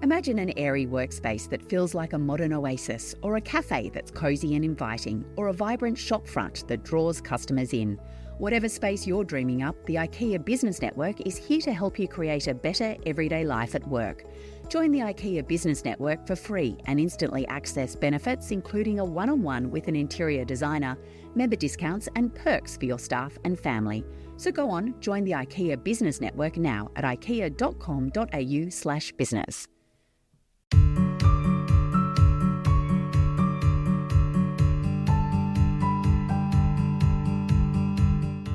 Imagine an airy workspace that feels like a modern oasis, or a cafe that's cosy and inviting, or a vibrant shopfront that draws customers in. Whatever space you're dreaming up, the IKEA Business Network is here to help you create a better everyday life at work. Join the IKEA Business Network for free and instantly access benefits including a one-on-one with an interior designer, member discounts and perks for your staff and family. So go on, join the IKEA Business Network now at ikea.com.au/business.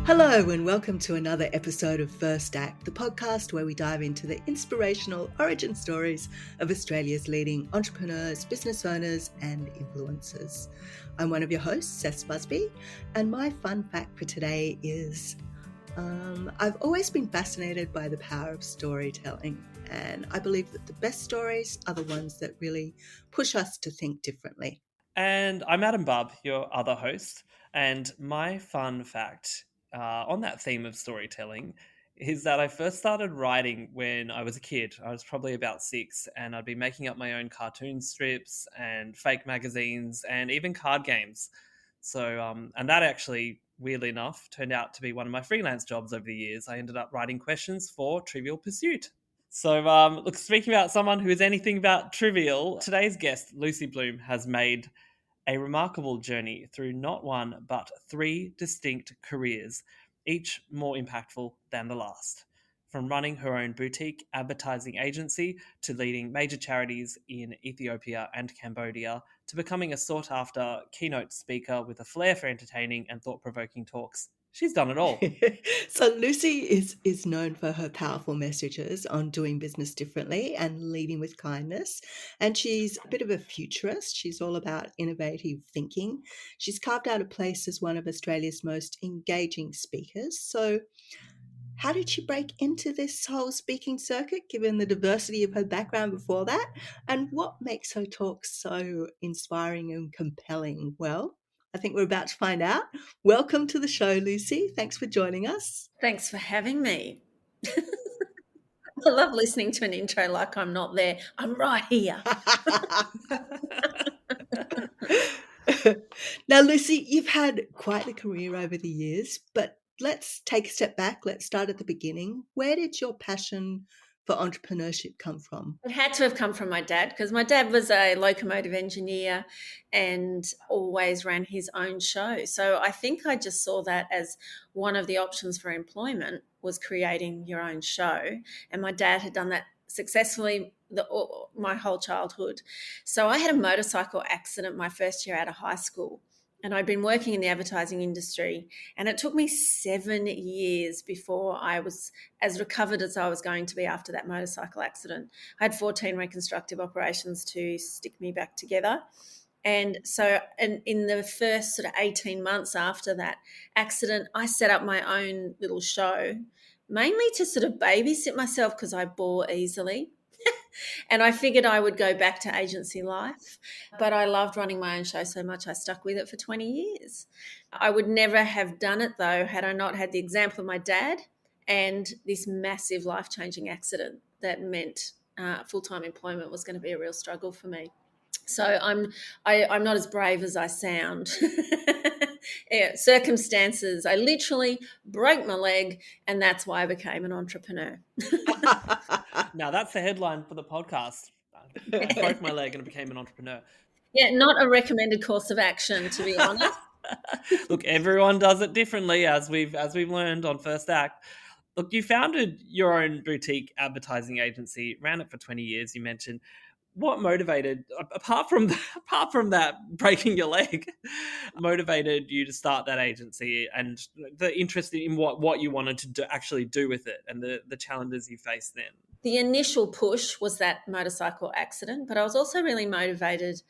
Hello and welcome to another episode of First Act, the podcast where we dive into the inspirational origin stories of Australia's leading entrepreneurs, business owners and influencers. I'm one of your hosts, Seth Busby, and my fun fact for today is I've always been fascinated by the power of storytelling, and I believe that the best stories are the ones that really push us to think differently. And I'm Adam Bubb, your other host, and my fun fact on that theme of storytelling is that I first started writing when I was a kid. I was probably about 6, and I'd be making up my own cartoon strips and fake magazines and even card games. So, and that actually, weirdly enough, turned out to be one of my freelance jobs over the years. I ended up writing questions for Trivial Pursuit. So, look, speaking about someone who is anything about trivial, today's guest, Lucy Bloom, has made a remarkable journey through not one, but 3 distinct careers, each more impactful than the last. From running her own boutique advertising agency to leading major charities in Ethiopia and Cambodia to becoming a sought-after keynote speaker with a flair for entertaining and thought-provoking talks. She's done it all. So Lucy is known for her powerful messages on doing business differently and leading with kindness. And she's a bit of a futurist. She's all about innovative thinking. She's carved out a place as one of Australia's most engaging speakers. So how did she break into this whole speaking circuit, given the diversity of her background before that? And what makes her talk so inspiring and compelling? Well, I think we're about to find out. Welcome to the show, Lucy. Thanks for joining us. Thanks for having me. I love listening to an intro like I'm not there. I'm right here. Now, Lucy, you've had quite a career over the years, but let's take a step back. Let's start at the beginning. Where did your passion for entrepreneurship come from? It had to have come from my dad because my dad was a locomotive engineer and always ran his own show. So I think I just saw that as one of the options for employment was creating your own show. And my dad had done that successfully my whole childhood. So I had a motorcycle accident my first year out of high school. And I'd been working in the advertising industry, and it took me 7 years before I was as recovered as I was going to be after that motorcycle accident. I had 14 reconstructive operations to stick me back together. And so in the first sort of 18 months after that accident, I set up my own little show, mainly to sort of babysit myself because I bore easily. And I figured I would go back to agency life, but I loved running my own show so much I stuck with it for 20 years. I would never have done it, though, had I not had the example of my dad and this massive life-changing accident that meant full-time employment was going to be a real struggle for me. So I'm not as brave as I sound. Yeah, circumstances. I literally broke my leg, and that's why I became an entrepreneur. Now, that's the headline for the podcast. I broke my leg and became an entrepreneur. Yeah, not a recommended course of action, to be honest. Look, everyone does it differently, as we've learned on First Act. Look, you founded your own boutique advertising agency, ran it for 20 years, you mentioned. What motivated, apart from that breaking your leg, motivated you to start that agency and the interest in what you wanted to actually do with it and the challenges you faced then? The initial push was that motorcycle accident, but I was also really motivated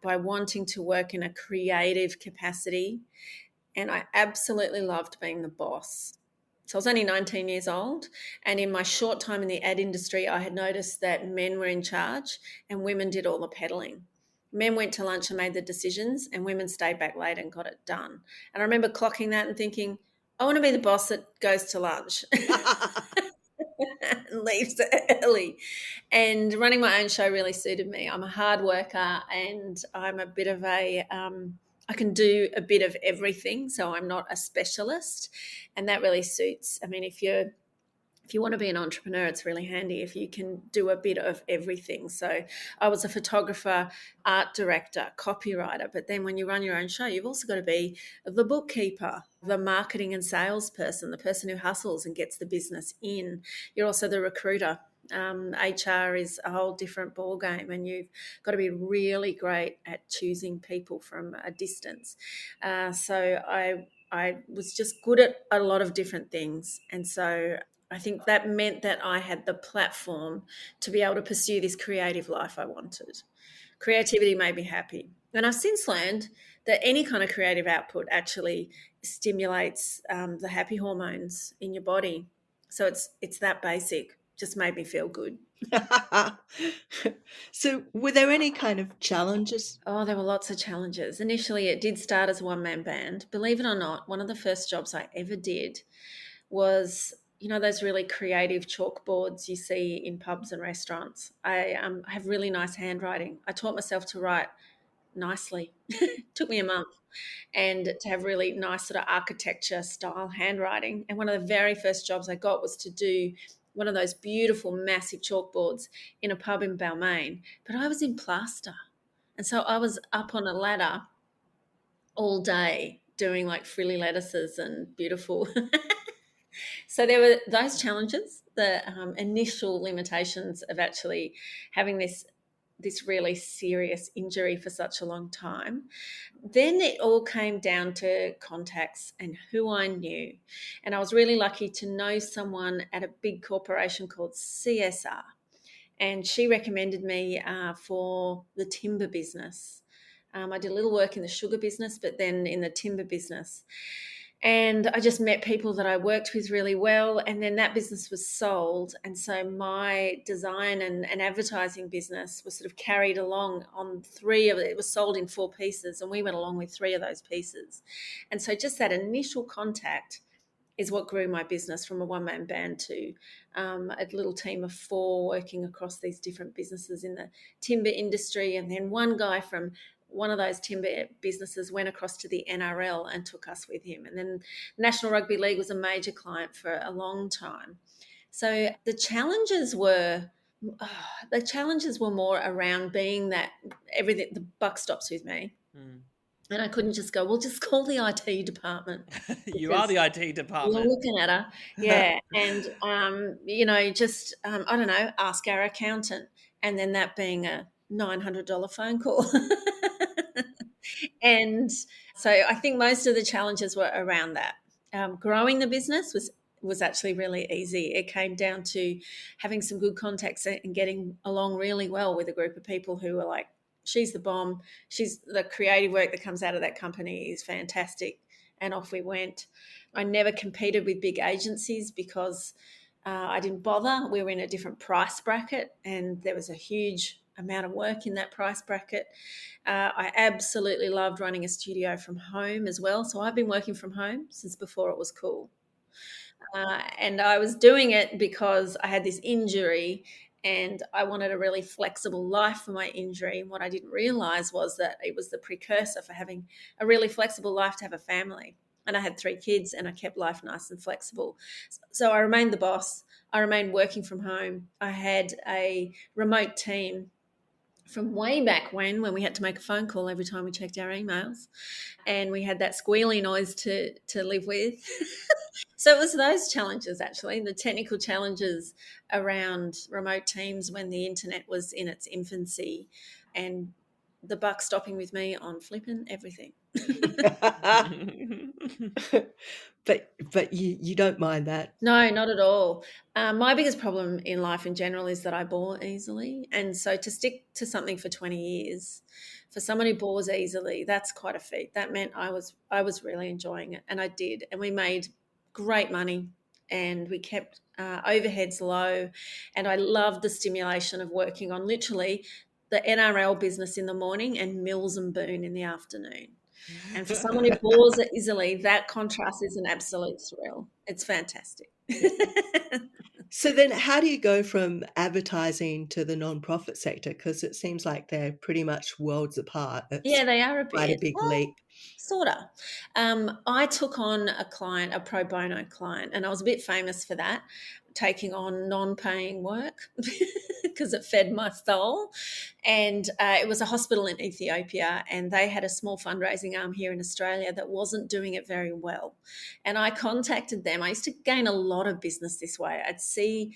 by wanting to work in a creative capacity, and I absolutely loved being the boss. So I was only 19 years old, and in my short time in the ad industry, I had noticed that men were in charge and women did all the peddling. Men went to lunch and made the decisions, and women stayed back late and got it done. And I remember clocking that and thinking, I want to be the boss that goes to lunch. and leaves early. And running my own show really suited me. I'm a hard worker, and I'm a bit of I can do a bit of everything, so I'm not a specialist, and that really suits. I mean, if you want to be an entrepreneur, it's really handy if you can do a bit of everything. So I was a photographer, art director, copywriter, but then when you run your own show, you've also got to be the bookkeeper, the marketing and salesperson, the person who hustles and gets the business in. You're also the recruiter. HR is a whole different ball game, and you've got to be really great at choosing people from a distance. So I was just good at a lot of different things, and so I think that meant that I had the platform to be able to pursue this creative life I wanted. Creativity made me happy. And I've since learned that any kind of creative output actually stimulates the happy hormones in your body. So it's that basic. Just made me feel good. So were there any kind of challenges? Oh, there were lots of challenges. Initially, it did start as a one-man band. Believe it or not, one of the first jobs I ever did was, those really creative chalkboards you see in pubs and restaurants. I have really nice handwriting. I taught myself to write nicely. Took me a month, and to have really nice sort of architecture style handwriting. And one of the very first jobs I got was to do one of those beautiful massive chalkboards in a pub in Balmain, but I was in plaster. And so I was up on a ladder all day doing like frilly lettuces and beautiful. So there were those challenges, the initial limitations of actually having this really serious injury for such a long time. Then it all came down to contacts and who I knew. And I was really lucky to know someone at a big corporation called CSR. And she recommended me for the timber business. I did a little work in the sugar business, but then in the timber business. And I just met people that I worked with really well. And then that business was sold. And so my design and advertising business was sort of carried along on three of it. It was sold in 4 pieces, and we went along with 3 of those pieces. And so just that initial contact is what grew my business from a one-man band to a little team of 4 working across these different businesses in the timber industry. And then one guy from one of those timber businesses went across to the NRL and took us with him. And then National Rugby League was a major client for a long time. So the challenges were more around being that everything, the buck stops with me. And I couldn't just go, well, just call the IT department. You are the IT You're department. looking at her. Yeah. And, just, I don't know, ask our accountant. And then that being a $900 phone call. And so I think most of the challenges were around that. Growing the business was actually really easy. It came down to having some good contacts and getting along really well with a group of people who were like, she's the bomb. She's the creative work that comes out of that company is fantastic. And off we went. I never competed with big agencies because I didn't bother. We were in a different price bracket, and there was a huge amount of work in that price bracket. I absolutely loved running a studio from home as well. So I've been working from home since before it was cool. And I was doing it because I had this injury and I wanted a really flexible life for my injury. And what I didn't realize was that it was the precursor for having a really flexible life to have a family. And I had 3 kids and I kept life nice and flexible. So I remained the boss. I remained working from home. I had a remote team from way back when we had to make a phone call every time we checked our emails, and we had that squealy noise to live with. So it was those challenges, actually, the technical challenges around remote teams when the internet was in its infancy, and the buck stopping with me on flipping everything. But you don't mind that. No, not at all. My biggest problem in life in general is that I bore easily. And so to stick to something for 20 years, for someone who bores easily, that's quite a feat. That meant I was really enjoying it, and I did. And we made great money, and we kept overheads low. And I loved the stimulation of working on literally the NRL business in the morning and Mills and Boon in the afternoon. And for someone who bores easily, that contrast is an absolute thrill. It's fantastic. So then how do you go from advertising to the non-profit sector? Because it seems like they're pretty much worlds apart. It's Yeah, they are a quite a bit. big Well, leap. sorta. I took on a client, a pro bono client, and I was a bit famous for that, taking on non-paying work because it fed my soul. And it was a hospital in Ethiopia, and they had a small fundraising arm here in Australia that wasn't doing it very well. And I contacted them. I used to gain a lot of business this way. I'd see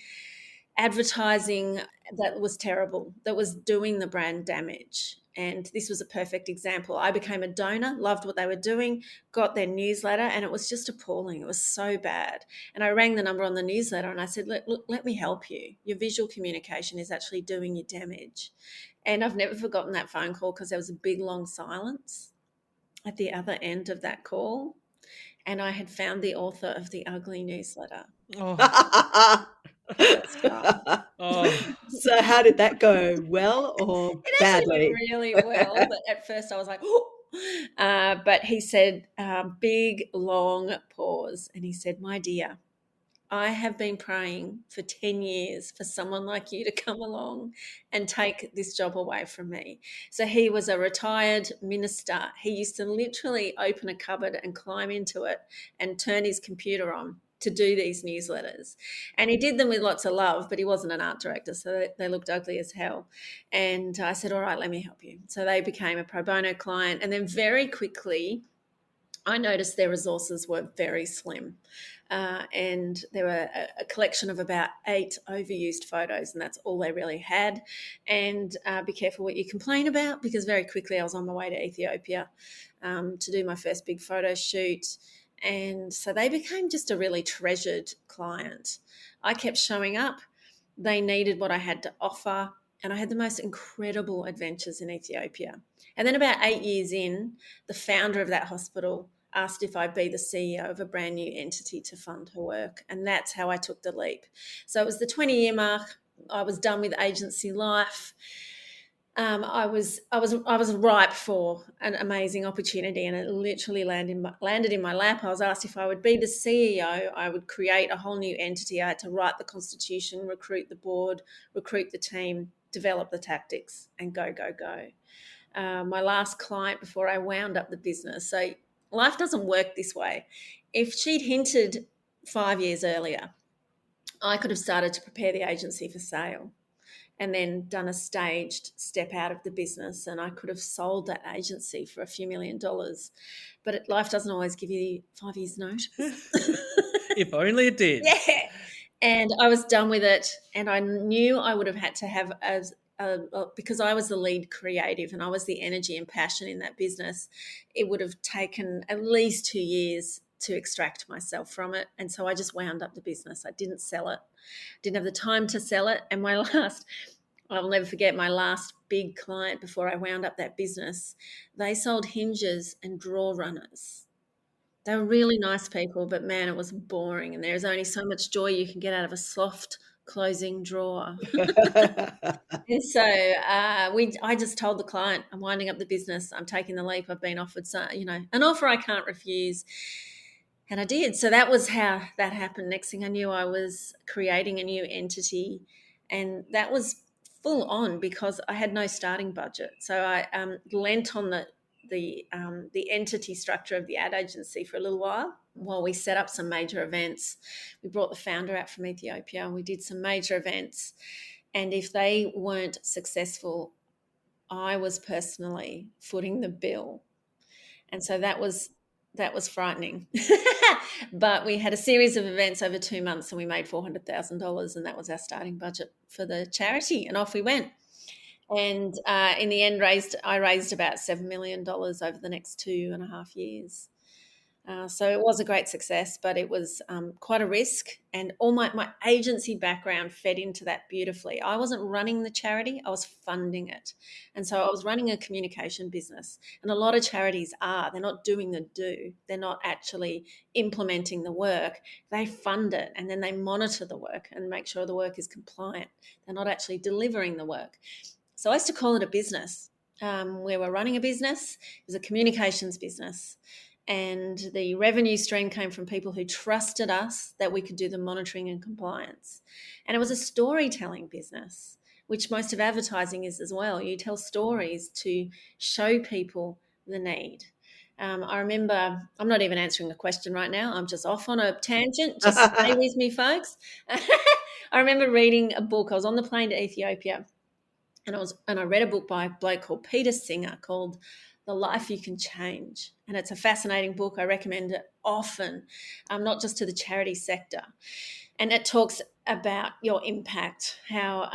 advertising that was terrible, that was doing the brand damage. And this was a perfect example. I became a donor, loved what they were doing, got their newsletter, and it was just appalling. It was so bad. And I rang the number on the newsletter and I said, look, let me help you. Your visual communication is actually doing you damage. And I've never forgotten that phone call because there was a big, long silence at the other end of that call. And I had found the author of the ugly newsletter. Oh, First try. oh, So how did that go? Well or It actually badly? went really well, but at first I was like, oh. But he said, big, long pause. And he said, my dear, I have been praying for 10 years for someone like you to come along and take this job away from me. So he was a retired minister. He used to literally open a cupboard and climb into it and turn his computer on to do these newsletters. And he did them with lots of love, but he wasn't an art director, so they looked ugly as hell. And I said, all right, let me help you. So they became a pro bono client. And then very quickly, I noticed their resources were very slim. And there were a collection of about 8 overused photos, and that's all they really had. And be careful what you complain about, because very quickly I was on my way to Ethiopia to do my first big photo shoot. And so they became just a really treasured client. I kept showing up. They needed what I had to offer, and I had the most incredible adventures in Ethiopia. And then about 8 years in, the founder of that hospital asked if I'd be the CEO of a brand new entity to fund her work. And that's how I took the leap. So it was the 20-year mark. I was done with agency life. I was ripe for an amazing opportunity, and it literally landed in my lap. I was asked if I would be the CEO. I would create a whole new entity. I had to write the constitution, recruit the board, recruit the team, develop the tactics, and go. My last client before I wound up the business. So life doesn't work this way. If she'd hinted 5 years earlier, I could have started to prepare the agency for sale and then done a staged step out of the business, and I could have sold that agency for a few $1 million. But life doesn't always give you 5 years' notice. if only it did. Yeah. And I was done with it, and I knew I would have had to have because I was the lead creative and I was the energy and passion in that business, it would have taken at least 2 years to extract myself from it. And so I just wound up the business. I didn't sell it, didn't have the time to sell it. And I'll never forget my last big client before I wound up that business. They sold hinges and drawer runners. They were really nice people, but man, it was boring. And there's only so much joy you can get out of a soft closing drawer. And so I just told the client, I'm winding up the business. I'm taking the leap. I've been offered, an offer I can't refuse. And I did. So that was how that happened. Next thing I knew, I was creating a new entity, and that was full on because I had no starting budget. So I lent on the entity structure of the ad agency for a little while we set up some major events. We brought the founder out from Ethiopia and we did some major events. And if they weren't successful, I was personally footing the bill. And so that was frightening. But we had a series of events over 2 months and we made $400,000, and that was our starting budget for the charity, and off we went. And in the end, I raised about $7 million over the next 2.5 years. So it was a great success, but it was quite a risk. And all my agency background fed into that beautifully. I wasn't running the charity, I was funding it. And so I was running a communication business. And a lot of charities they're not doing the do. They're not actually implementing the work. They fund it and then they monitor the work and make sure the work is compliant. They're not actually delivering the work. So I used to call it a business. We were running a business. It was a communications business. And the revenue stream came from people who trusted us that we could do the monitoring and compliance. And it was a storytelling business, which most of advertising is as well. You tell stories to show people the need. I remember, I'm not even answering a question right now. I'm just off on a tangent. Just stay with me, folks. I remember reading a book. I was on the plane to Ethiopia, and I read a book by a bloke called Peter Singer called The Life You Can Change. And it's a fascinating book. I recommend it often, not just to the charity sector. And it talks about your impact, how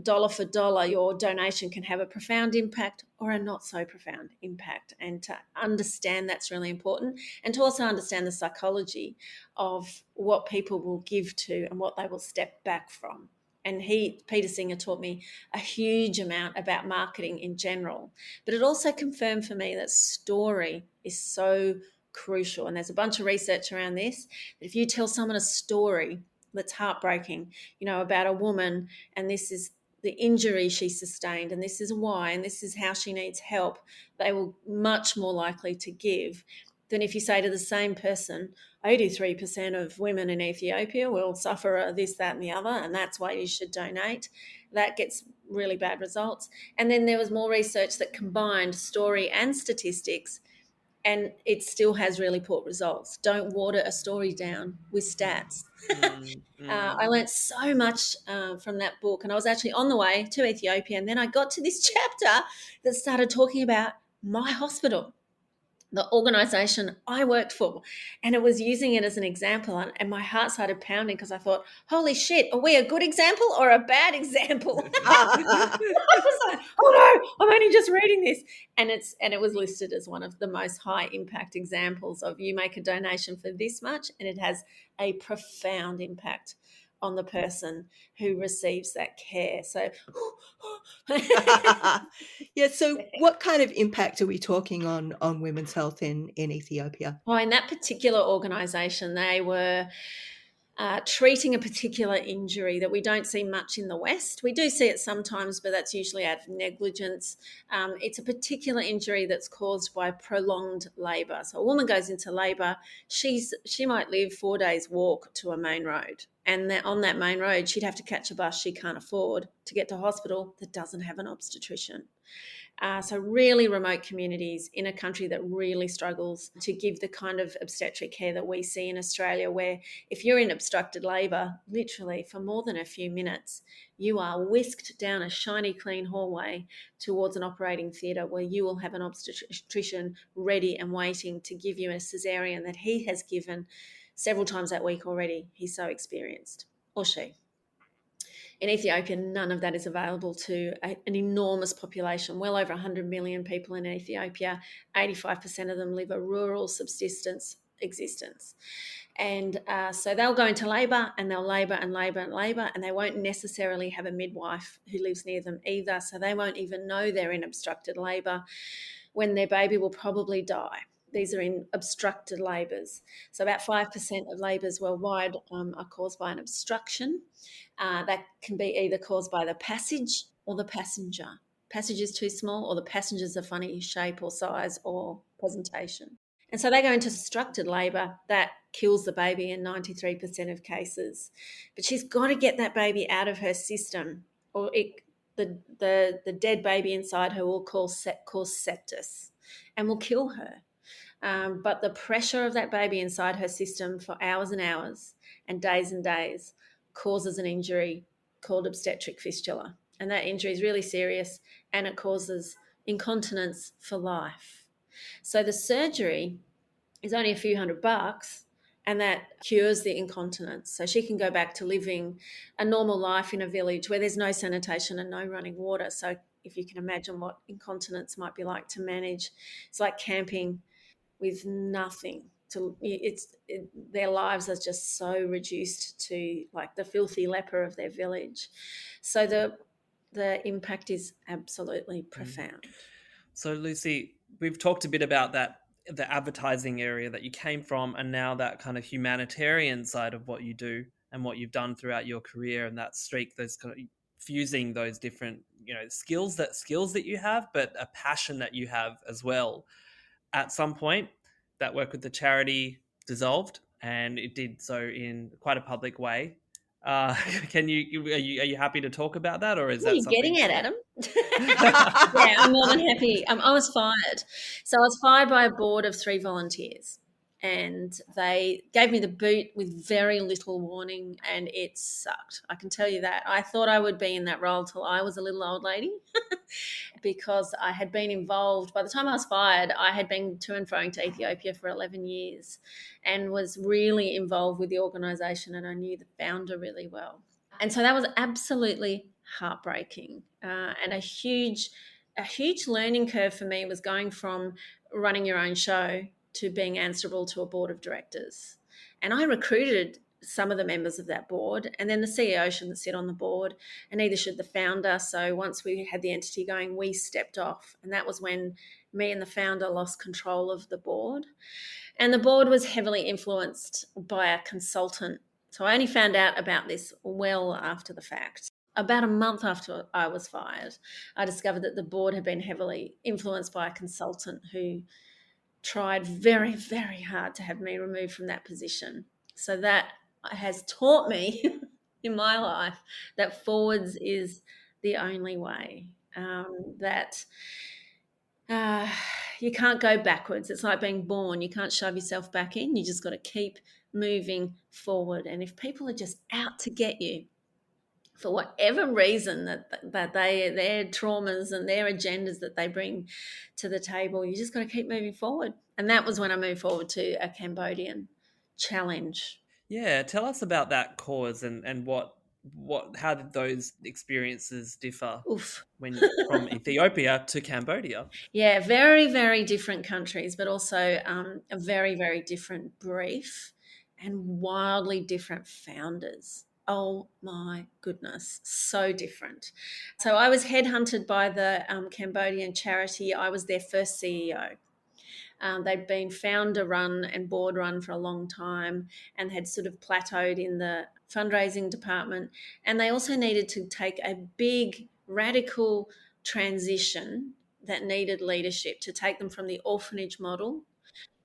dollar for dollar your donation can have a profound impact or a not so profound impact. And to understand that's really important, and to also understand the psychology of what people will give to and what they will step back from. And Peter Singer taught me a huge amount about marketing in general. But it also confirmed for me that story is so crucial. And there's a bunch of research around this. That if you tell someone a story that's heartbreaking, about a woman, and this is the injury she sustained, and this is why, and this is how she needs help, they will much more likely to give than if you say to the same person, 83% of women in Ethiopia will suffer this, that, and the other, and that's why you should donate. That gets really bad results. And then there was more research that combined story and statistics, and it still has really poor results. Don't water a story down with stats. I learned so much from that book, and I was actually on the way to Ethiopia, and then I got to this chapter that started talking about my hospital, the organisation I worked for, and it was using it as an example, and my heart started pounding because I thought, holy shit, are we a good example or a bad example? I was like, oh no, I'm only just reading this. And it was listed as one of the most high impact examples of you make a donation for this much and it has a profound impact on the person who receives that care. So Yeah, so what kind of impact are we talking on women's health in Ethiopia? well, in that particular organisation, they were treating a particular injury that we don't see much in the West. We do see it sometimes, but that's usually out of negligence. It's a particular injury that's caused by prolonged labour. So a woman goes into labour, she might live 4 days walk to a main road. And on that main road, she'd have to catch a bus she can't afford to get to hospital that doesn't have an obstetrician. So really remote communities in a country that really struggles to give the kind of obstetric care that we see in Australia, where if you're in obstructed labour, literally for more than a few minutes, you are whisked down a shiny, clean hallway towards an operating theatre where you will have an obstetrician ready and waiting to give you a caesarean that he has given several times that week already. He's so experienced, or she. In Ethiopia, none of that is available to an enormous population, well over 100 million people in Ethiopia. 85% of them live a rural subsistence existence. And so they'll go into labour and they'll labour and labour and labour, and they won't necessarily have a midwife who lives near them either. So they won't even know they're in obstructed labour when their baby will probably die. These are in obstructed labours. So about 5% of labours worldwide are caused by an obstruction. That can be either caused by the passage or the passenger. Passage is too small, or the passenger's a funny shape or size or presentation. And so they go into obstructed labour. That kills the baby in 93% of cases. But she's got to get that baby out of her system, or the dead baby inside her will cause sepsis and will kill her. But the pressure of that baby inside her system for hours and hours and days causes an injury called obstetric fistula. And that injury is really serious, and it causes incontinence for life. So the surgery is only a few $100, and that cures the incontinence. So she can go back to living a normal life in a village where there's no sanitation and no running water. So if you can imagine what incontinence might be like to manage, it's like camping with nothing. Their lives are just so reduced to like the filthy leper of their village. So the impact is absolutely profound. So Lucy, we've talked a bit about the advertising area that you came from, and now that kind of humanitarian side of what you do and what you've done throughout your career, and that streak, those kind of fusing those different skills that you have, but a passion that you have as well. At some point, that work with the charity dissolved, and it did so in quite a public way. Can you are you happy to talk about that, or is What are that you getting something? at, Adam? Yeah, I'm more than happy. I was fired. So I was fired by a board of 3 volunteers, and they gave me the boot with very little warning, and it sucked. I can tell you that. I thought I would be in that role till I was a little old lady because I had been involved. By the time I was fired, I had been to and fro to Ethiopia for 11 years and was really involved with the organisation, and I knew the founder really well. And so that was absolutely heartbreaking, and a huge learning curve for me was going from running your own show to being answerable to a board of directors. And I recruited some of the members of that board, and then the CEO shouldn't sit on the board, and neither should the founder. So once we had the entity going, we stepped off, and that was when me and the founder lost control of the board. And the board was heavily influenced by a consultant. So I only found out about this well after the fact. About a month after I was fired, I discovered that the board had been heavily influenced by a consultant who tried very, very hard to have me removed from that position. So that has taught me in my life that forwards is the only way, that you can't go backwards. It's like being born. You can't shove yourself back in. You just got to keep moving forward. And if people are just out to get you for whatever reason, that their traumas and their agendas that they bring to the table, you just got to keep moving forward. And that was when I moved forward to a Cambodian challenge. Yeah, tell us about that cause and what how did those experiences differ Oof. when from Ethiopia to Cambodia? Yeah, very, very different countries, but also a very, very different brief and wildly different founders. Oh my goodness, so different. So I was headhunted by the Cambodian charity. I was their first CEO. They'd been founder run and board run for a long time and had sort of plateaued in the fundraising department. And they also needed to take a big, radical transition that needed leadership to take them from the orphanage model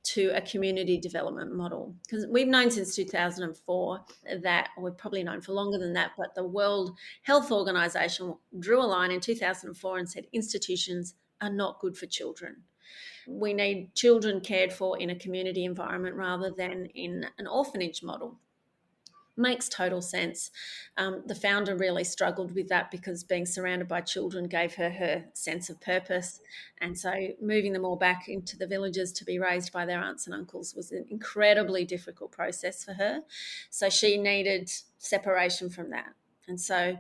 to a community development model. Because we've known since 2004 that, or we've probably known for longer than that, but the World Health Organization drew a line in 2004 and said institutions are not good for children. We need children cared for in a community environment rather than in an orphanage model. Makes total sense. The founder really struggled with that because being surrounded by children gave her sense of purpose. And so moving them all back into the villages to be raised by their aunts and uncles was an incredibly difficult process for her. So she needed separation from that. And so,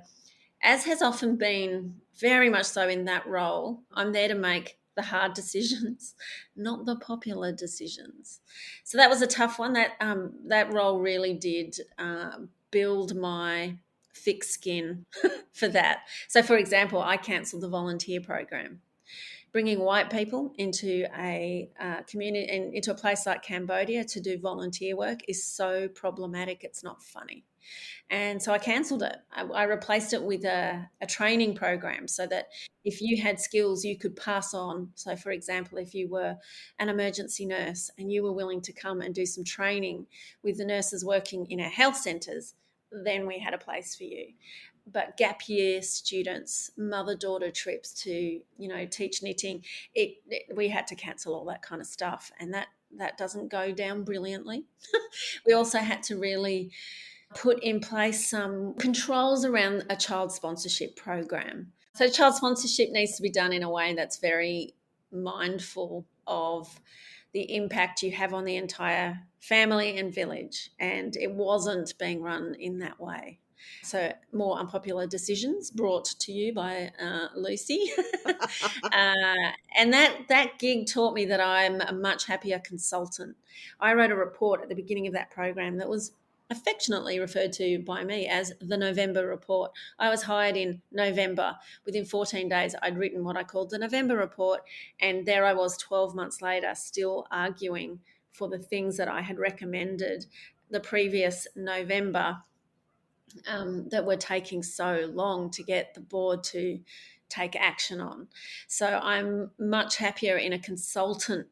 as has often been very much so in that role, I'm there to make the hard decisions, not the popular decisions. So that was a tough one. That role really did build my thick skin for that. So, for example, I cancelled the volunteer program. Bringing white people into a community and into a place like Cambodia to do volunteer work is so problematic. It's not funny. And so I cancelled it. I replaced it with a training program so that if you had skills you could pass on. So, for example, if you were an emergency nurse and you were willing to come and do some training with the nurses working in our health centres, then we had a place for you. But gap year students, mother-daughter trips to, teach knitting, we had to cancel all that kind of stuff. And that doesn't go down brilliantly. We also had to really put in place some controls around a child sponsorship program. So child sponsorship needs to be done in a way that's very mindful of the impact you have on the entire family and village. And it wasn't being run in that way. So more unpopular decisions brought to you by Lucy. And that gig taught me that I'm a much happier consultant. I wrote a report at the beginning of that program that was affectionately referred to by me as the November report. I was hired in November. Within 14 days, I'd written what I called the November report. And there I was 12 months later, still arguing for the things that I had recommended the previous November that were taking so long to get the board to take action on. So I'm much happier in a consultant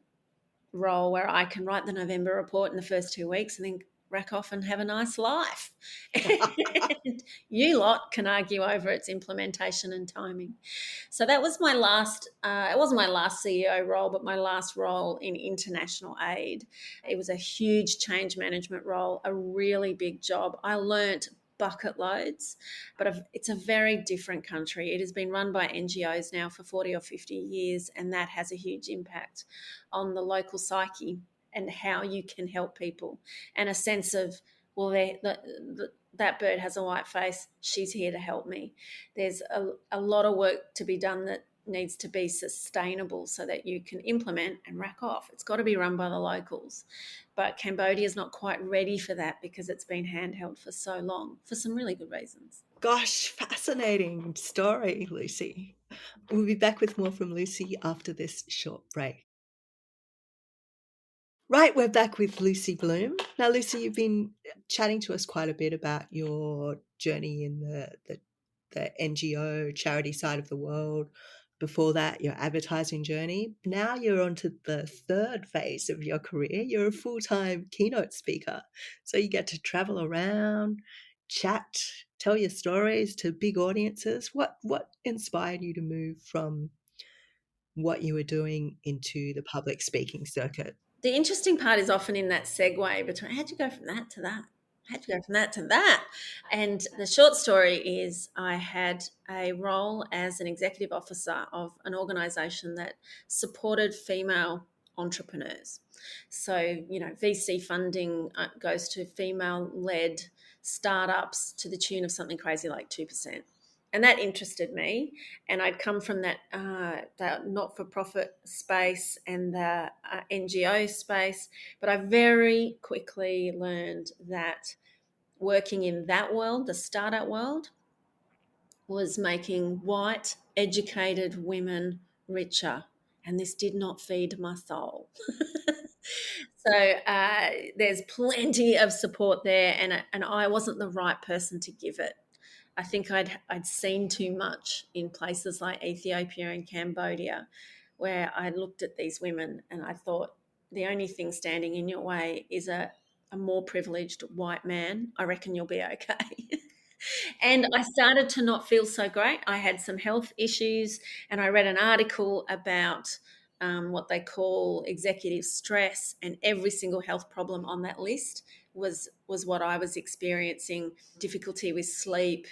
role where I can write the November report in the first 2 weeks and then rack off and have a nice life. And you lot can argue over its implementation and timing. So that was my last, it wasn't my last CEO role, but my last role in international aid. It was a huge change management role, a really big job. I learnt bucket loads, but it's a very different country. It has been run by NGOs now for 40 or 50 years, and that has a huge impact on the local psyche and how you can help people, and a sense of, well, that bird has a white face, she's here to help me. There's a lot of work to be done that needs to be sustainable so that you can implement and rack off. It's got to be run by the locals. But Cambodia is not quite ready for that because it's been handheld for so long, for some really good reasons. Gosh, fascinating story, Lucy. We'll be back with more from Lucy after this short break. Right, we're back with Lucy Bloom. Now, Lucy, you've been chatting to us quite a bit about your journey in the NGO charity side of the world. Before that, your advertising journey. Now you're on to the third phase of your career. You're a full-time keynote speaker. So you get to travel around, chat, tell your stories to big audiences. What inspired you to move from what you were doing into the public speaking circuit? The interesting part is often in that segue between how'd you go from that to that? How'd you go from that to that? And the short story is I had a role as an executive officer of an organisation that supported female entrepreneurs. So, VC funding goes to female-led startups to the tune of something crazy like 2%. And that interested me, and I'd come from that not-for-profit space and the NGO space, but I very quickly learned that working in that world, the startup world, was making white, educated women richer, and this did not feed my soul. So there's plenty of support there, and I wasn't the right person to give it. I think I'd seen too much in places like Ethiopia and Cambodia, where I looked at these women and I thought, the only thing standing in your way is a more privileged white man. I reckon you'll be okay. And I started to not feel so great. I had some health issues, and I read an article about what they call executive stress, and every single health problem on that list was what I was experiencing: difficulty with sleep,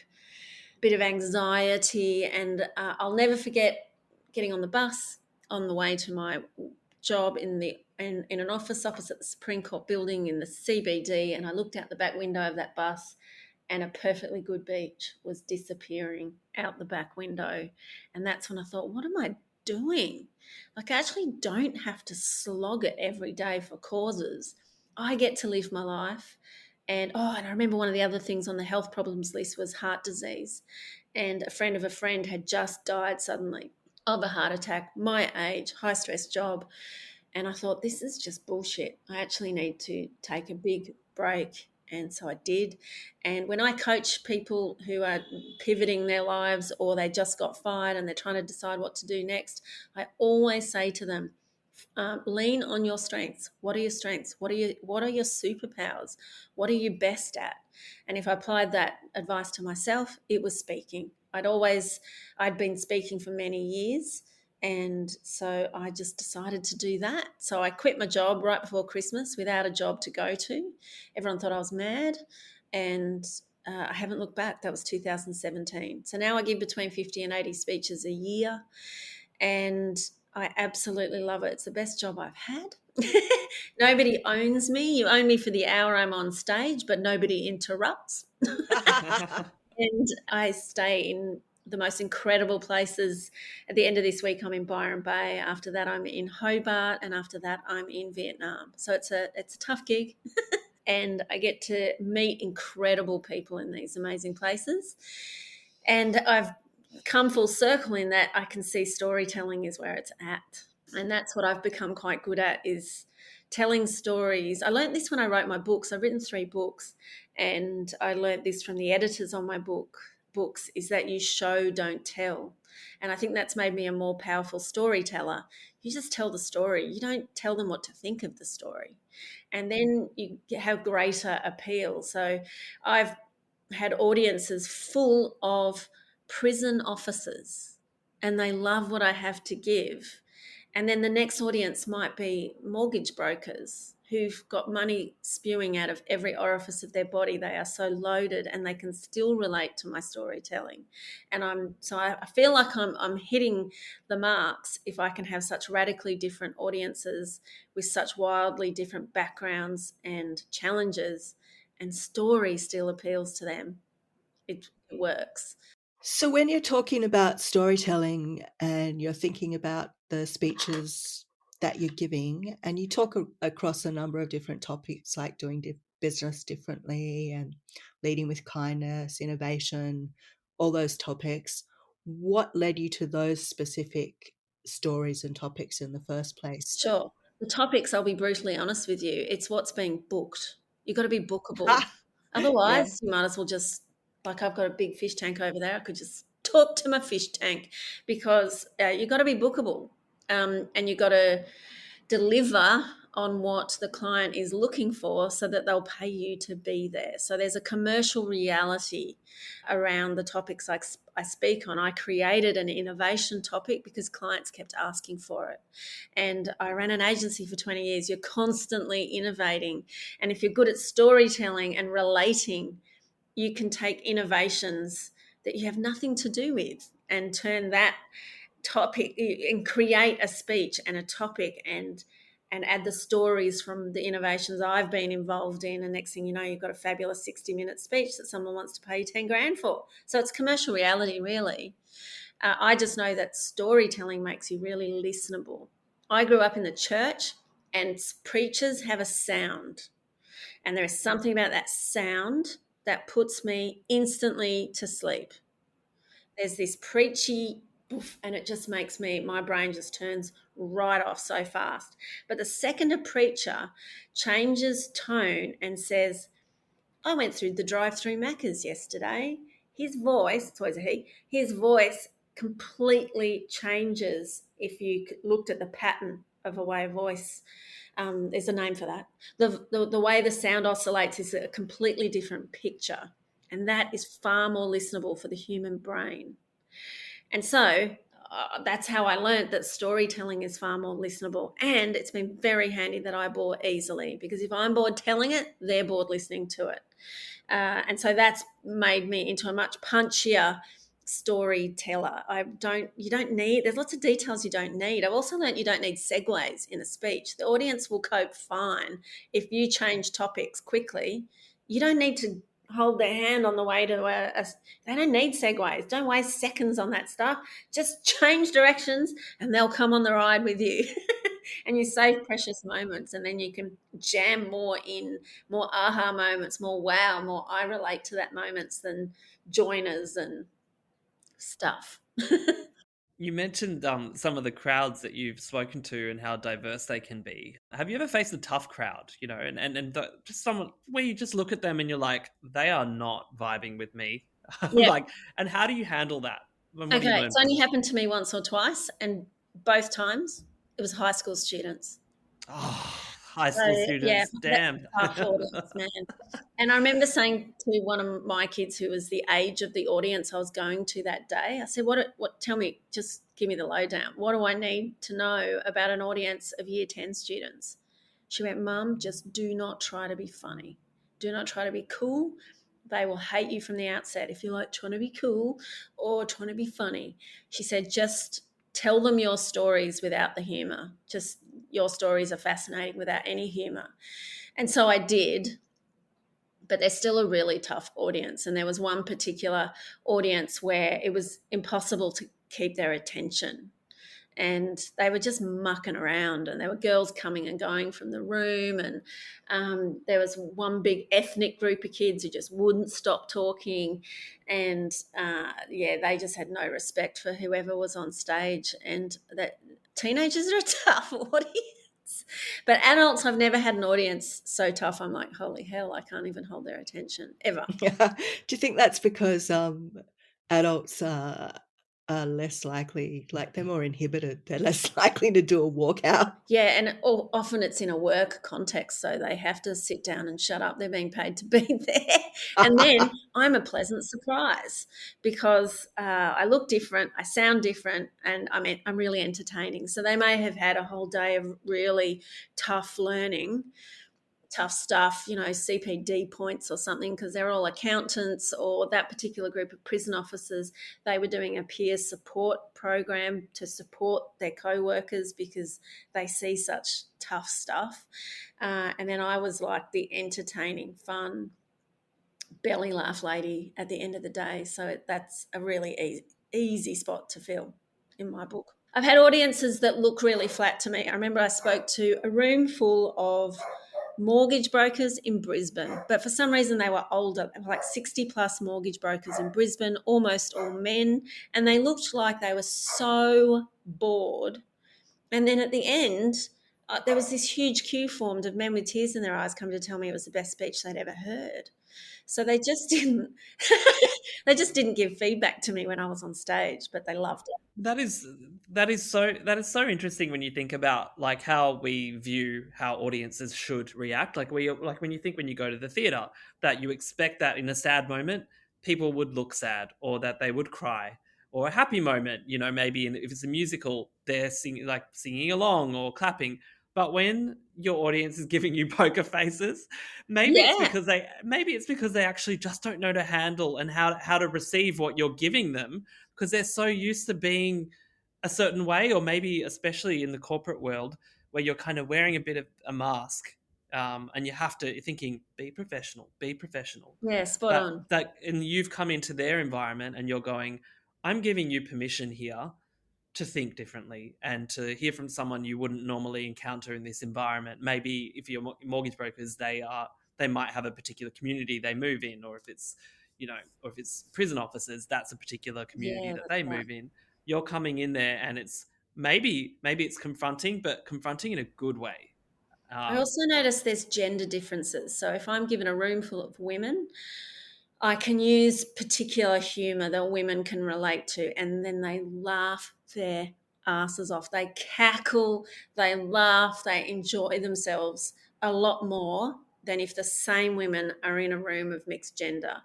bit of anxiety, and I'll never forget getting on the bus on the way to my job in an office opposite the Supreme Court building in the CBD, and I looked out the back window of that bus, and a perfectly good beach was disappearing out the back window. And that's when I thought, what am I doing? Like, I actually don't have to slog it every day for causes. I get to live my life. And I remember one of the other things on the health problems list was heart disease. And a friend of a friend had just died suddenly of a heart attack, my age, high stress job. And I thought, this is just bullshit. I actually need to take a big break. And so I did. And when I coach people who are pivoting their lives, or they just got fired and they're trying to decide what to do next, I always say to them, lean on your strengths. What are your strengths? What are your superpowers? What are you best at? And if I applied that advice to myself, it was speaking. I'd been speaking for many years. And so I just decided to do that. So I quit my job right before Christmas without a job to go to. Everyone thought I was mad, and I haven't looked back. That was 2017. So now I give between 50 and 80 speeches a year, and I absolutely love it. It's the best job I've had. Nobody owns me. You own me for the hour I'm on stage, but nobody interrupts. And I stay in the most incredible places. At the end of this week, I'm in Byron Bay. After that, I'm in Hobart, and after that, I'm in Vietnam. So it's a tough gig, and I get to meet incredible people in these amazing places. And I've come full circle in that I can see storytelling is where it's at, and that's what I've become quite good at, is telling stories. I learned this when I wrote my books. I've written 3 books, and I learned this from the editors on my book. books is that you show, don't tell. And I think that's made me a more powerful storyteller. You just tell the story. You don't tell them what to think of the story. And then you have greater appeal. So I've had audiences full of prison officers and they love what I have to give. And then the next audience might be mortgage brokers who've got money spewing out of every orifice of their body. They are so loaded and they can still relate to my storytelling. And I feel like I'm hitting the marks if I can have such radically different audiences with such wildly different backgrounds and challenges, and story still appeals to them. It works. So when you're talking about storytelling and you're thinking about the speeches that you're giving, and you talk across a number of different topics like doing business differently and leading with kindness, innovation, all those topics, what led you to those specific stories and topics in the first place? Sure. The topics, I'll be brutally honest with you, it's what's being booked. You've got to be bookable. Ah, yeah. Otherwise, you might as well just, like I've got a big fish tank over there, I could just talk to my fish tank, because you've got to be bookable, and you've got to deliver on what the client is looking for so that they'll pay you to be there. So there's a commercial reality around the topics I speak on. I created an innovation topic because clients kept asking for it. And I ran an agency for 20 years. You're constantly innovating. And if you're good at storytelling and relating, you can take innovations that you have nothing to do with and turn that topic and create a speech and a topic and add the stories from the innovations I've been involved in. And next thing you know, you've got a fabulous 60-minute speech that someone wants to pay you 10 grand for. So it's commercial reality, really. I just know that storytelling makes you really listenable. I grew up in the church, and preachers have a sound. And there is something about that sound that puts me instantly to sleep. There's this preachy, and it just makes my brain just turns right off so fast. But the second a preacher changes tone and says, I went through the drive-through Macca's yesterday, his voice, it's always a he, his voice completely changes if you looked at the pattern of a way of voice. There's a name for that. The way the sound oscillates is a completely different picture. And that is far more listenable for the human brain. And so that's how I learned that storytelling is far more listenable. And it's been very handy that I bore easily, because if I'm bored telling it, they're bored listening to it. And so that's made me into a much punchier storyteller. There's lots of details you don't need. I've also learned you don't need segues in a speech. The audience will cope fine if you change topics quickly. You don't need to hold their hand on the way to they don't need segues. Don't waste seconds on that stuff. Just change directions and they'll come on the ride with you. And you save precious moments, and then you can jam more in, more aha moments, more wow, more I relate to that moments than joiners and stuff. You mentioned some of the crowds that you've spoken to and how diverse they can be. Have you ever faced a tough crowd, just someone where you just look at them and you're like, they are not vibing with me? Yeah. And how do you handle that? Okay, it's only happened to me once or twice, and both times it was high school students. Oh, high school students, damn. Tough audience, man. And I remember saying to one of my kids, who was the age of the audience I was going to that day, I said, what, tell me, just give me the lowdown. What do I need to know about an audience of year 10 students? She went, Mum, just do not try to be funny. Do not try to be cool. They will hate you from the outset if you're like trying to be cool or trying to be funny. She said, just tell them your stories without the humour. Just your stories are fascinating without any humour. And so I did, but they're still a really tough audience. And there was one particular audience where it was impossible to keep their attention. And they were just mucking around, and there were girls coming and going from the room, and there was one big ethnic group of kids who just wouldn't stop talking, and they just had no respect for whoever was on stage. And that teenagers are a tough audience, but adults, I've never had an audience so tough. I'm like, holy hell, I can't even hold their attention ever. Yeah. Do you think that's because adults are less likely, like they're more inhibited. They're less likely to do a walkout. Yeah, and often it's in a work context, so they have to sit down and shut up. They're being paid to be there. And then I'm a pleasant surprise because I look different, I sound different, and I'm really entertaining. So they may have had a whole day of really tough learning, tough stuff, CPD points or something, because they're all accountants, or that particular group of prison officers, they were doing a peer support program to support their co-workers because they see such tough stuff. And then I was like the entertaining, fun, belly laugh lady at the end of the day. So that's a really easy spot to fill in my book. I've had audiences that look really flat to me. I remember I spoke to a room full of mortgage brokers in Brisbane, but for some reason they were older, like 60 plus mortgage brokers in Brisbane, almost all men, and they looked like they were so bored. And then at the end, there was this huge queue formed of men with tears in their eyes coming to tell me it was the best speech they'd ever heard. So they just didn't they just didn't give feedback to me when I was on stage, but they loved it. That is so interesting when you think about like how we view how audiences should react. Like when you go to the theater, that you expect that in a sad moment people would look sad, or that they would cry, or a happy moment, maybe if it's a musical, they're singing along or clapping. But when your audience is giving you poker faces, maybe it's Yeah. because they actually just don't know to handle and how to receive what you're giving them, because they're so used to being a certain way, or maybe especially in the corporate world where you're kind of wearing a bit of a mask, and you're thinking, be professional. Yeah, spot on. And you've come into their environment and you're going, I'm giving you permission here to think differently and to hear from someone you wouldn't normally encounter in this environment. Maybe if you're mortgage brokers, they might have a particular community they move in, or if it's prison officers, that's a particular community Yeah, that that's they right. move in. You're coming in there and it's maybe it's confronting, but confronting in a good way. I also notice there's gender differences. So if I'm given a room full of women, I can use particular humour that women can relate to, and then they laugh their asses off. They cackle, they laugh, they enjoy themselves a lot more than if the same women are in a room of mixed gender.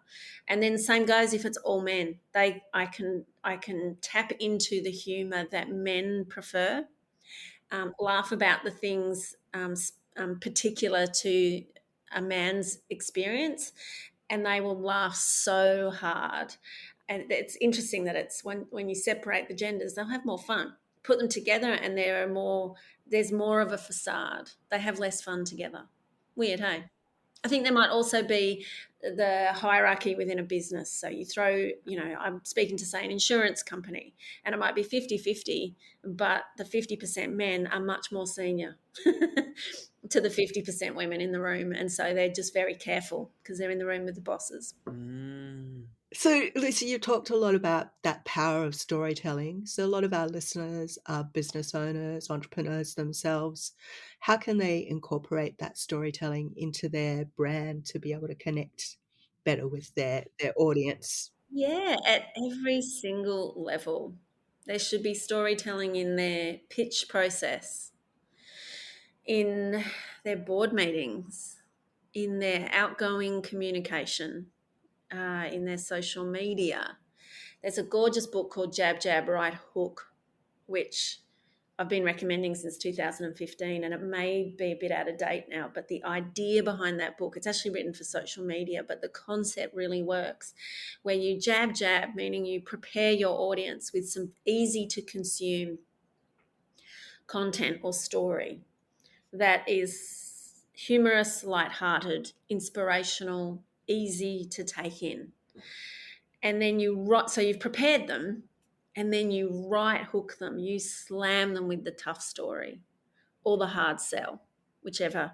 And then same goes if it's all men. I can tap into the humour that men prefer, laugh about the things particular to a man's experience, and they will laugh so hard. And it's interesting that it's when you separate the genders, they'll have more fun. Put them together, and there's more of a facade. They have less fun together. Weird, hey? I think there might also be the hierarchy within a business. So you throw, I'm speaking to, say, an insurance company, and it might be 50-50, but the 50% men are much more senior to the 50% women in the room. And so they're just very careful because they're in the room with the bosses. So, Lucy, you talked a lot about that power of storytelling. So, a lot of our listeners are business owners, entrepreneurs themselves. How can they incorporate that storytelling into their brand to be able to connect better with their audience? Yeah, at every single level. There should be storytelling in their pitch process, in their board meetings, in their outgoing communication, in their social media. There's a gorgeous book called Jab, Jab, Right Hook, which I've been recommending since 2015, and it may be a bit out of date now, but the idea behind that book, it's actually written for social media, but the concept really works, where you jab, jab, meaning you prepare your audience with some easy to consume content or story that is humorous, lighthearted, inspirational, easy to take in. And then so you've prepared them, and then you right hook them. You slam them with the tough story or the hard sell, whichever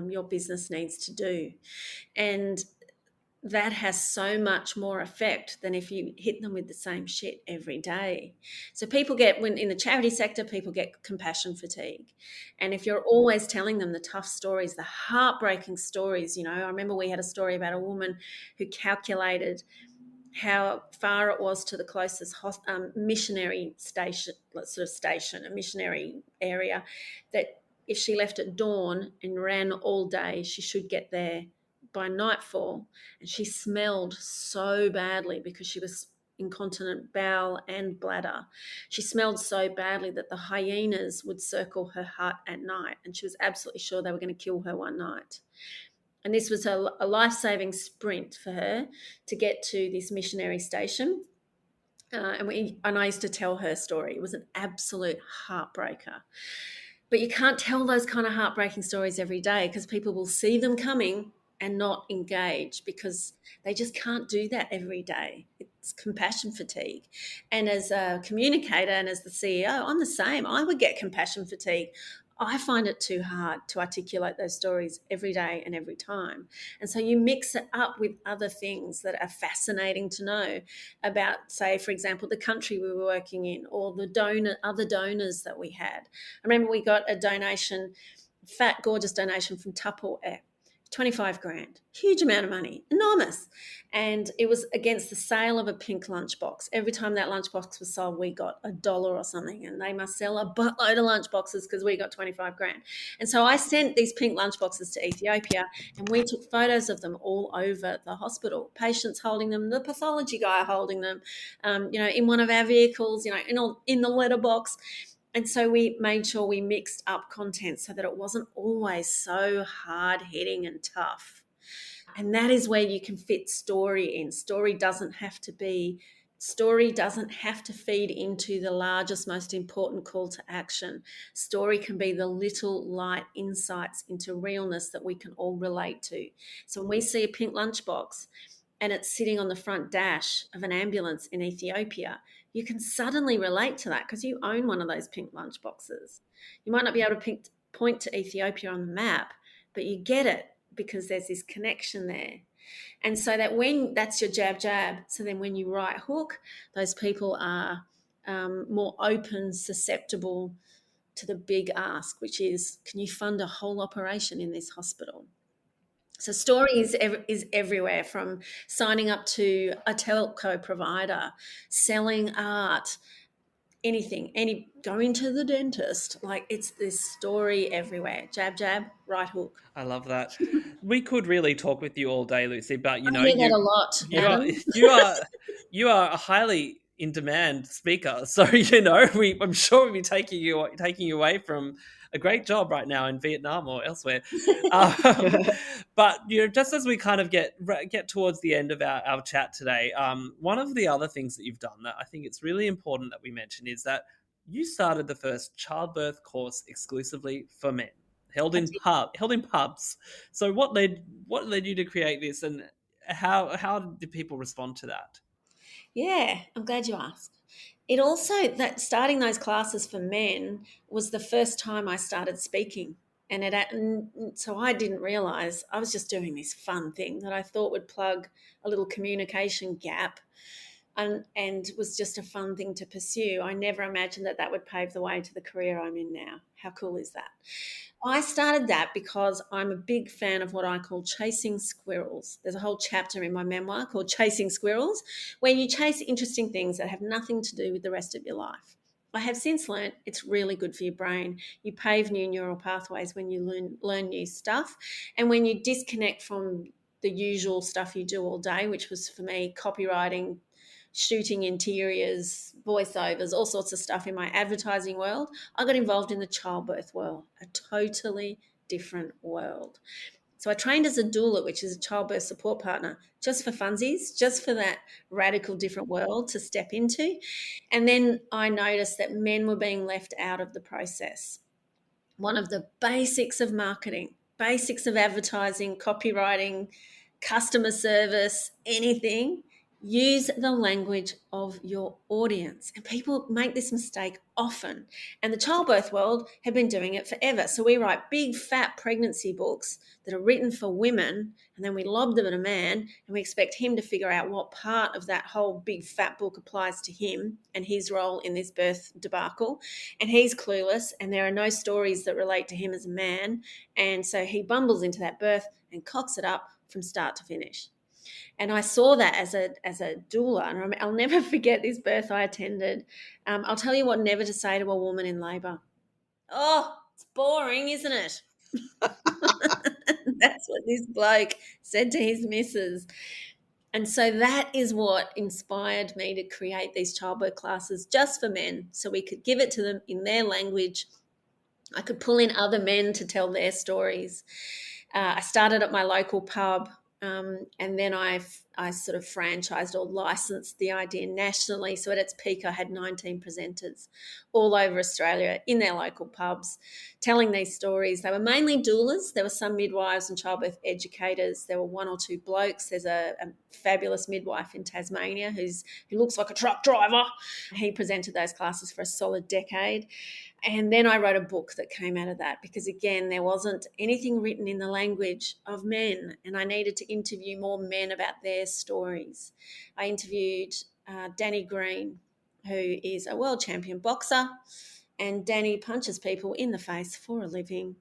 your business needs to do. And that has so much more effect than if you hit them with the same shit every day. So when in the charity sector, people get compassion fatigue. And if you're always telling them the tough stories, the heartbreaking stories, I remember we had a story about a woman who calculated how far it was to the closest missionary station, a missionary area, that if she left at dawn and ran all day, she should get there by nightfall. And she smelled so badly because she was incontinent bowel and bladder. She smelled so badly that the hyenas would circle her hut at night, and she was absolutely sure they were going to kill her one night. And this was a life-saving sprint for her to get to this missionary station. And I used to tell her story. It was an absolute heartbreaker. But you can't tell those kind of heartbreaking stories every day, because people will see them coming and not engage, because they just can't do that every day. It's compassion fatigue. And as a communicator and as the CEO, I'm the same. I would get compassion fatigue. I find it too hard to articulate those stories every day and every time. And so you mix it up with other things that are fascinating to know about, say, for example, the country we were working in, or the other donors that we had. I remember we got a donation, fat, gorgeous donation from Tupperware, 25 grand, huge amount of money, enormous. And it was against the sale of a pink lunchbox. Every time that lunchbox was sold, we got $1 or something, and they must sell a buttload of lunchboxes because we got 25 grand. And so I sent these pink lunchboxes to Ethiopia, and we took photos of them all over the hospital, patients holding them, the pathology guy holding them, in one of our vehicles, in the letterbox. And so we made sure we mixed up content so that it wasn't always so hard-hitting and tough. And that is where you can fit story in. Story doesn't have to feed into the largest, most important call to action. Story can be the little light insights into realness that we can all relate to. So when we see a pink lunchbox and it's sitting on the front dash of an ambulance in Ethiopia, you can suddenly relate to that because you own one of those pink lunchboxes. You might not be able to point to Ethiopia on the map, but you get it because there's this connection there. And so that when that's your jab, so then when you right hook, those people are more open, susceptible to the big ask, which is, can you fund a whole operation in this hospital? So story is everywhere, from signing up to a telco provider, selling art, anything, going to the dentist. Like, it's this story everywhere. Jab, right hook. I love that. We could really talk with you all day, Lucy, but I hear that a lot, Adam. you are a highly in demand speaker. So I'm sure we'll be taking you away from a great job right now in Vietnam or elsewhere. But just as we kind of get towards the end of our chat today, one of the other things that you've done that I think it's really important that we mention is that you started the first childbirth course exclusively for men, held in pubs. So what led you to create this, and how did people respond to that? Yeah, I'm glad you asked. It also, that starting those classes for men was the first time I started speaking. And so I didn't realize I was just doing this fun thing that I thought would plug a little communication gap, and was just a fun thing to pursue. I never imagined that would pave the way to the career I'm in now. How cool is that? I started that because I'm a big fan of what I call chasing squirrels. There's a whole chapter in my memoir called Chasing Squirrels, where you chase interesting things that have nothing to do with the rest of your life. I have since learned it's really good for your brain. You pave new neural pathways when you learn new stuff. And when you disconnect from the usual stuff you do all day, which was for me copywriting, shooting interiors, voiceovers, all sorts of stuff in my advertising world, I got involved in the childbirth world, a totally different world. So I trained as a doula, which is a childbirth support partner, just for funsies, just for that radical different world to step into. And then I noticed that men were being left out of the process. One of the basics of marketing, basics of advertising, copywriting, customer service, anything, use the language of your audience. And people make this mistake often. And the childbirth world have been doing it forever. So we write big, fat pregnancy books that are written for women, and then we lob them at a man, and we expect him to figure out what part of that whole big, fat book applies to him and his role in this birth debacle. And he's clueless, and there are no stories that relate to him as a man. And so he bumbles into that birth and cocks it up from start to finish. And I saw that as a doula, and I'll never forget this birth I attended. I'll tell you what never to say to a woman in labour. Oh, it's boring, isn't it? That's what this bloke said to his missus. And so that is what inspired me to create these childbirth classes just for men, so we could give it to them in their language. I could pull in other men to tell their stories. I started at my local pub, and then I sort of franchised or licensed the idea nationally. So at its peak, I had 19 presenters all over Australia in their local pubs telling these stories. They were mainly doulas. There were some midwives and childbirth educators. There were one or two blokes. There's a fabulous midwife in Tasmania who looks like a truck driver. He presented those classes for a solid decade. And then I wrote a book that came out of that because, again, there wasn't anything written in the language of men, and I needed to interview more men about their stories. I interviewed Danny Green, who is a world champion boxer, and Danny punches people in the face for a living.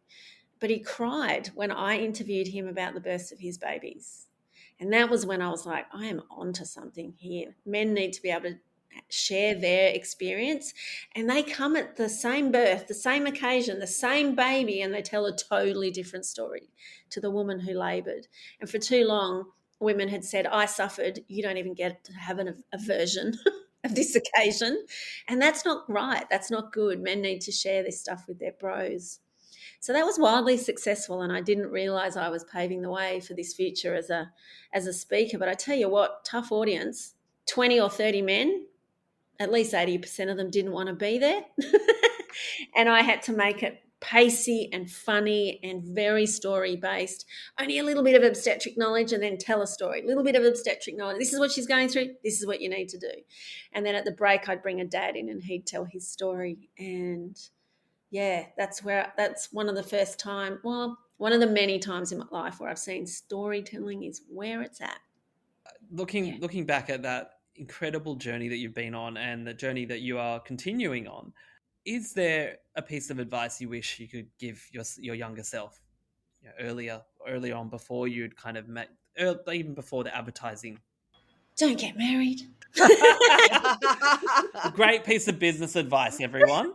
But he cried when I interviewed him about the births of his babies. And that was when I was like, I am onto something here. Men need to be able to share their experience, and they come at the same birth, the same occasion, the same baby, and they tell a totally different story to the woman who laboured. And for too long, women had said, I suffered, you don't even get to have a version of this occasion. And that's not right. That's not good. Men need to share this stuff with their bros. So that was wildly successful, and I didn't realise I was paving the way for this future as a speaker. But I tell you what, tough audience, 20 or 30 men, at least 80% of them didn't want to be there. And I had to make it pacey and funny and very story-based. Only a little bit of obstetric knowledge and then tell a story. A little bit of obstetric knowledge. This is what she's going through. This is what you need to do. And then at the break, I'd bring a dad in and he'd tell his story. And yeah, that's one of the first time, well, one of the many times in my life where I've seen storytelling is where it's at. Looking back at that incredible journey that you've been on and the journey that you are continuing on, is there a piece of advice you wish you could give your younger self, earlier on, before you'd kind of met, even before the advertising? Don't get married. A great piece of business advice, everyone.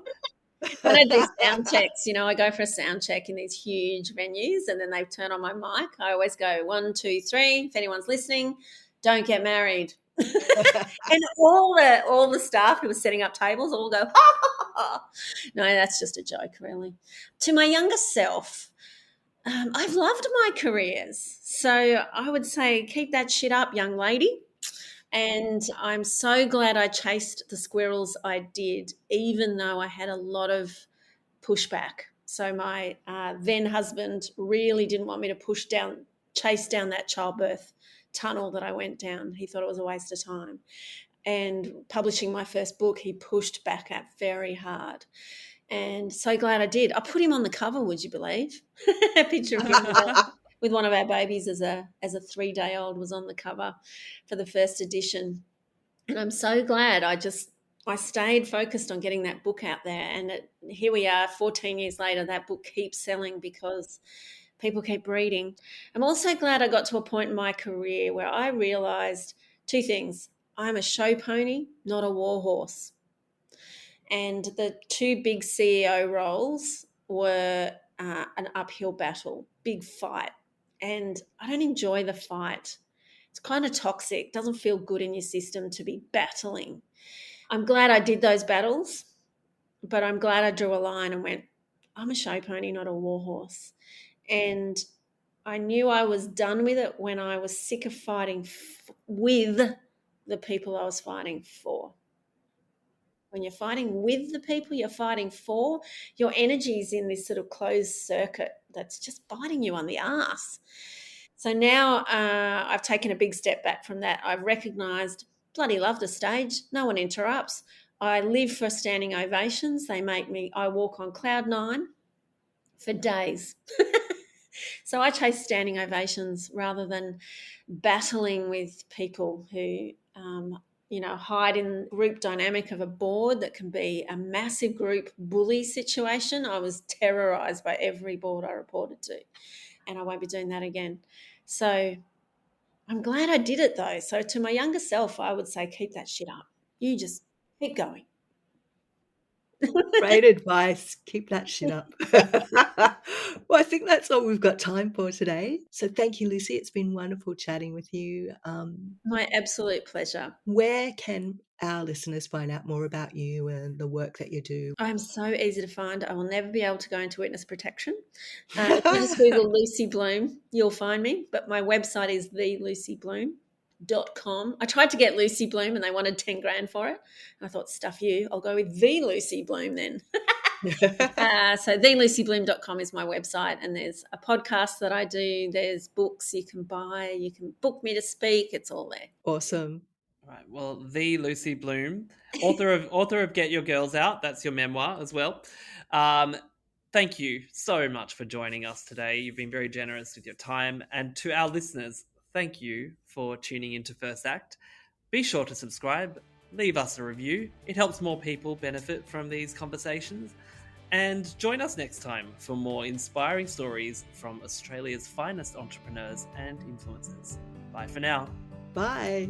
When I do sound checks, I go for a sound check in these huge venues, and then they turn on my mic. I always go 1, 2, 3. If anyone's listening, don't get married. And all the staff who were setting up tables all go, ha, ha, ha. No, that's just a joke, really. To my younger self, I've loved my careers. So I would say keep that shit up, young lady. And I'm so glad I chased the squirrels I did, even though I had a lot of pushback. So my then husband really didn't want me to chase down that childbirth tunnel that I went down. He thought it was a waste of time. And publishing my first book, he pushed back at very hard. And so glad I did. I put him on the cover, would you believe? A picture of him with one of our babies as a 3-day-old was on the cover for the first edition. And I'm so glad I stayed focused on getting that book out there. And here we are 14 years later, that book keeps selling because people keep reading. I'm also glad I got to a point in my career where I realised 2 things. I'm a show pony, not a war horse. And the 2 big CEO roles were an uphill battle, big fight. And I don't enjoy the fight. It's kind of toxic. It doesn't feel good in your system to be battling. I'm glad I did those battles, but I'm glad I drew a line and went, I'm a show pony, not a war horse. And I knew I was done with it when I was sick of fighting with the people I was fighting for. When you're fighting with the people you're fighting for, your energy is in this sort of closed circuit that's just biting you on the ass. So now I've taken a big step back from that. I've recognised, bloody love the stage. No one interrupts. I live for standing ovations. I walk on cloud 9 for days. So I chase standing ovations rather than battling with people who hide in group dynamic of a board that can be a massive group bully situation. I was terrorised by every board I reported to, and I won't be doing that again. So I'm glad I did it though. So to my younger self, I would say, keep that shit up. You just keep going. Great advice. Keep that shit up. Well, I think that's all we've got time for today. So thank you, Lucy. It's been wonderful chatting with you. My absolute pleasure. Where can our listeners find out more about you and the work that you do? I'm so easy to find. I will never be able to go into witness protection. If you just Google Lucy Bloom, you'll find me. But my website is thelucybloom.com. I tried to get Lucy Bloom and they wanted 10 grand for it. And I thought, stuff you, I'll go with the Lucy Bloom then. So thelucybloom.com is my website, and there's a podcast that I do. There's books you can buy. You can book me to speak. It's all there. Awesome. Right. Well, the Lucy Bloom, author of Get Your Girls Out. That's your memoir as well. Thank you so much for joining us today. You've been very generous with your time. And to our listeners, thank you for tuning into First Act. Be sure to subscribe, leave us a review. It helps more people benefit from these conversations. And join us next time for more inspiring stories from Australia's finest entrepreneurs and influencers. Bye for now. Bye.